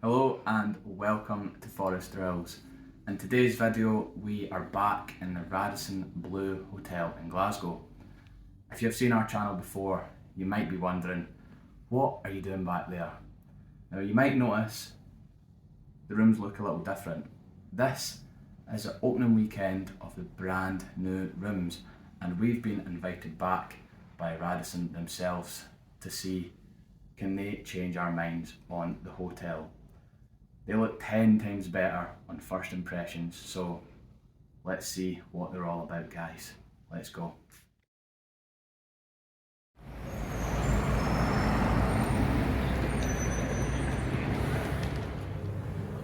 Hello and welcome to Forest Thrills. In today's video we are back in the Radisson Blu Hotel in Glasgow. If you've seen our channel before, you might be wondering, what are you doing back there? Now you might notice the rooms look a little different. This is the opening weekend of the brand new rooms, and we've been invited back by Radisson themselves to see can they change our minds on the hotel. They look 10 times better on first impressions, so let's see what they're all about, guys. Let's go.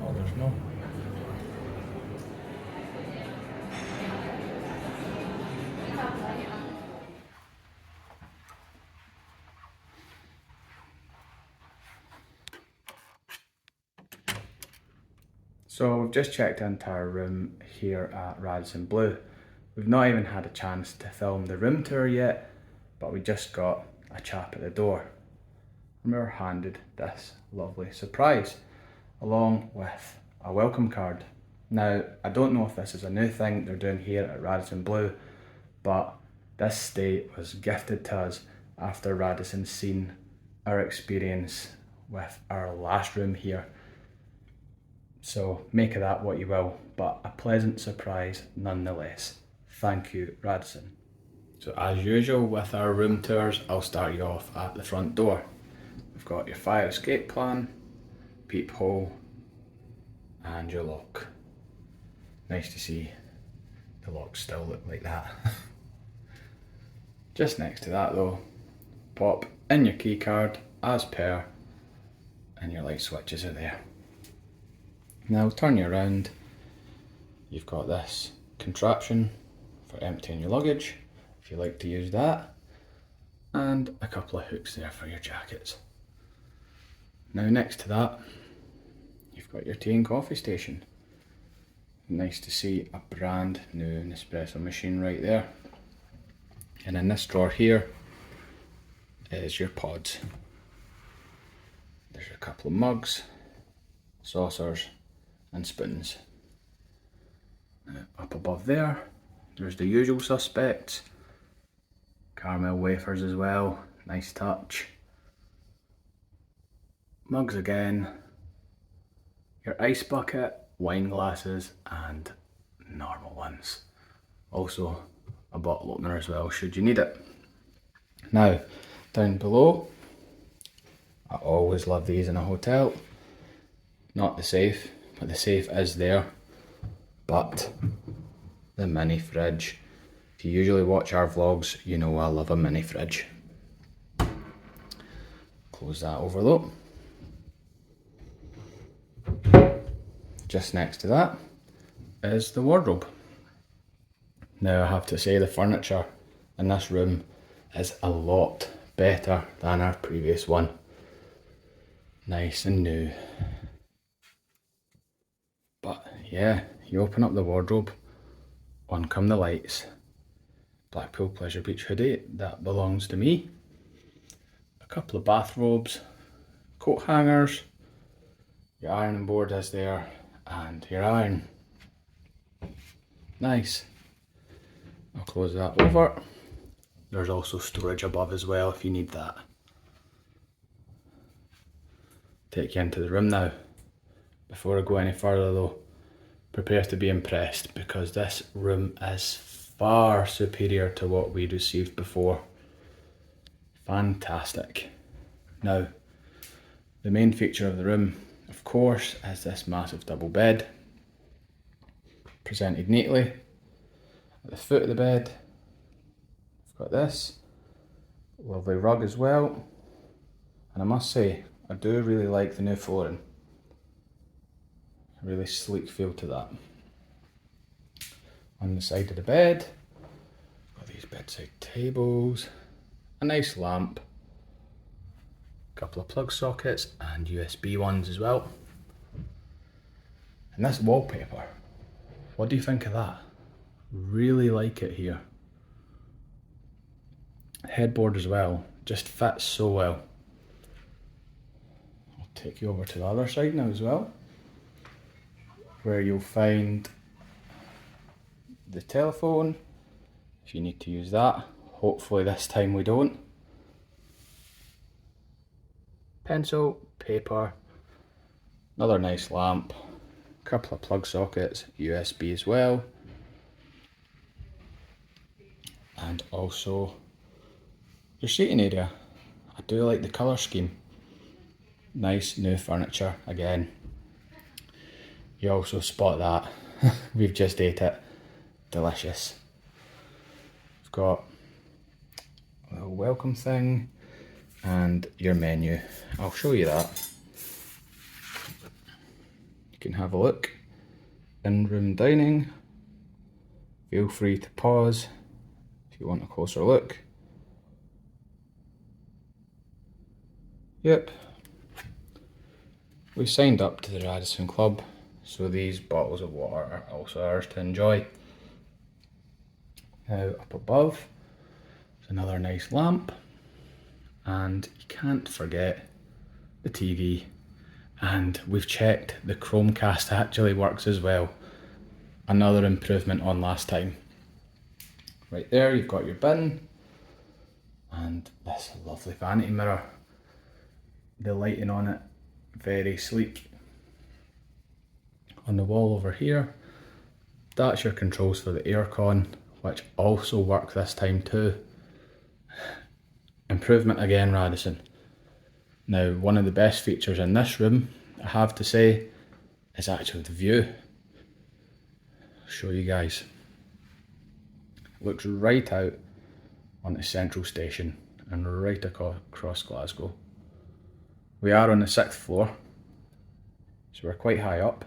Oh, there's no. So we've just checked into our room here at Radisson Blu. We've not even had a chance to film the room tour yet, but we just got a chap at the door. And we were handed this lovely surprise, along with a welcome card. Now, I don't know if this is a new thing they're doing here at Radisson Blu, but this stay was gifted to us after Radisson seen our experience with our last room here. So make of that what you will, but a pleasant surprise nonetheless. Thank you, Radisson. So as usual with our room tours, I'll start you off at the front door. We've got your fire escape plan, peephole, and your lock. Nice to see the locks still look like that. Just next to that though, pop in your key card as per, and your light switches are there. Now turn you around, you've got this contraption for emptying your luggage, if you like to use that, and a couple of hooks there for your jackets. Now next to that, you've got your tea and coffee station. Nice to see a brand new Nespresso machine right there. And in this drawer here is your pods. There's a couple of mugs, saucers, and spoons. Up above there, there's the usual suspects. Caramel wafers as well, nice touch. Mugs again, your ice bucket, wine glasses, and normal ones. Also a bottle opener as well, should you need it. Now, down below, I always love these in a hotel. Not the safe, but the safe is there, but the mini fridge. If you usually watch our vlogs, you know I love a mini fridge. Close that over though. Just next to that is the wardrobe. Now I have to say the furniture in this room is a lot better than our previous one. Nice and new. But yeah, you open up the wardrobe, on come the lights. Blackpool Pleasure Beach hoodie, that belongs to me. A couple of bathrobes, coat hangers, your ironing board is there, and your iron. Nice. I'll close that over. There's also storage above as well if you need that. Take you into the room now. Before I go any further though, prepare to be impressed because this room is far superior to what we received before. Fantastic. Now, the main feature of the room, of course, is this massive double bed. Presented neatly. At the foot of the bed, we've got this lovely rug as well. And I must say, I do really like the new flooring. A really sleek feel to that. On the side of the bed, got these bedside tables, a nice lamp, a couple of plug sockets and USB ones as well. And this wallpaper, what do you think of that? Really like it here. Headboard as well, just fits so well. I'll take you over to the other side now as well, where you'll find the telephone, if you need to use that. Hopefully this time we don't. Pencil, paper, another nice lamp, a couple of plug sockets, USB as well, and also your seating area. I do like the colour scheme. Nice new furniture again. You also spot that. We've just ate it. Delicious. We've got a little welcome thing and your menu. I'll show you that. You can have a look. In-room dining. Feel free to pause if you want a closer look. Yep. We signed up to the Radisson Club, so these bottles of water are also ours to enjoy. Now up above is another nice lamp, and you can't forget the TV, and we've checked the Chromecast actually works as well. Another improvement on last time. Right there you've got your bin and this lovely vanity mirror. The lighting on it, very sleek. On the wall over here, that's your controls for the aircon, which also work this time too. Improvement again, Radisson. Now, one of the best features in this room, I have to say, is actually the view. I'll show you guys. Looks right out onto Central Station and right across Glasgow. We are on the 6th floor, so we're quite high up.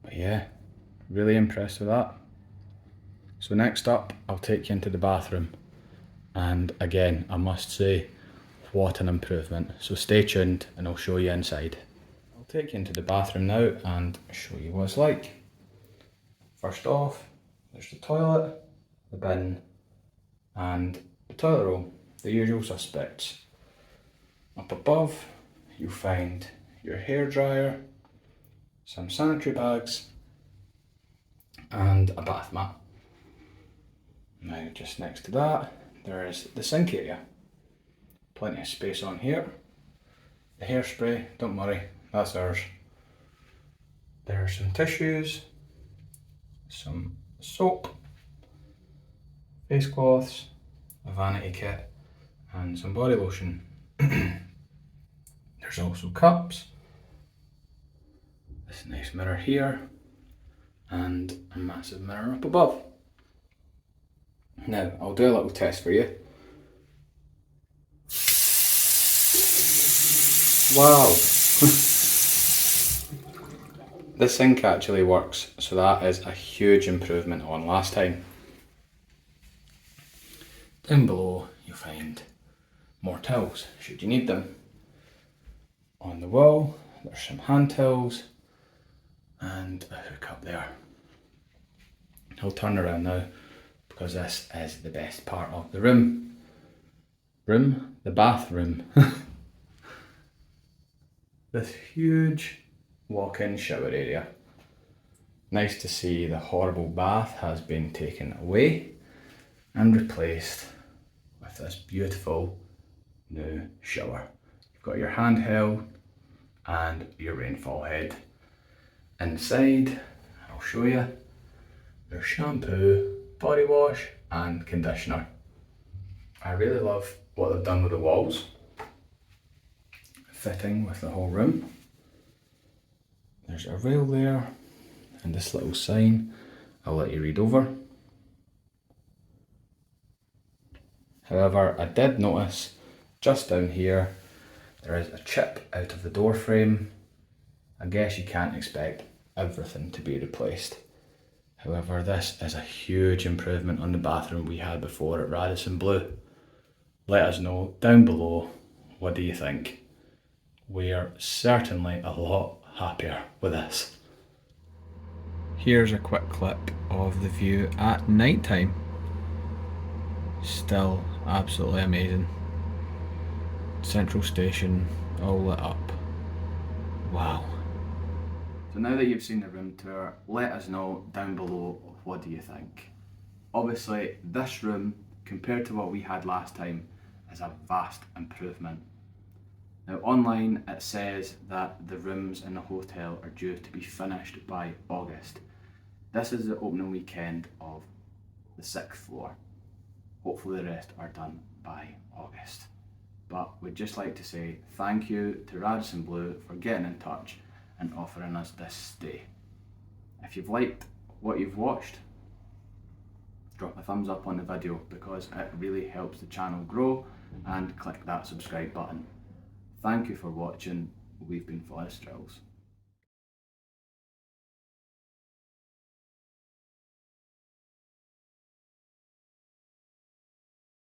But yeah, really impressed with that. So next up, I'll take you into the bathroom. And again, I must say, what an improvement. So stay tuned and I'll show you inside. I'll take you into the bathroom now and show you what it's like. First off, there's the toilet, the bin, and the toilet roll, the usual suspects. Up above, you'll find your hairdryer, some sanitary bags, and a bath mat. Now, just next to that, there is the sink area. Plenty of space on here. The hairspray, don't worry, that's ours. There are some tissues, some soap, face cloths, a vanity kit, and some body lotion. There's also cups, this nice mirror here, and a massive mirror up above. Now, I'll do a little test for you. Wow! The sink actually works, so that is a huge improvement on last time. Down below, you'll find more towels, should you need them. On the wall, there's some hand towels and a hook up there. I'll turn around now because this is the best part of the room. The bathroom. This huge walk-in shower area. Nice to see the horrible bath has been taken away and replaced with this beautiful new shower. You've got your handheld and your rainfall head. Inside, I'll show you, there's shampoo, body wash and conditioner. I really love what they've done with the walls, fitting with the whole room. There's a rail there and this little sign I'll let you read over. However, I did notice just down here there is a chip out of the door frame. I guess you can't expect everything to be replaced. However, this is a huge improvement on the bathroom we had before at Radisson Blu. Let us know down below, what do you think? We're certainly a lot happier with this. Here's a quick clip of the view at night time. Still absolutely amazing. Central Station all lit up. Wow. So now that you've seen the room tour, let us know down below, what do you think? Obviously, this room, compared to what we had last time, is a vast improvement. Now online it says that the rooms in the hotel are due to be finished by August. This is the opening weekend of the 6th floor. Hopefully the rest are done by August. But we'd just like to say thank you to Radisson Blu for getting in touch and offering us this stay. If you've liked what you've watched, drop a thumbs up on the video because it really helps the channel grow, and click that subscribe button. Thank you for watching. We've been Forest Drills.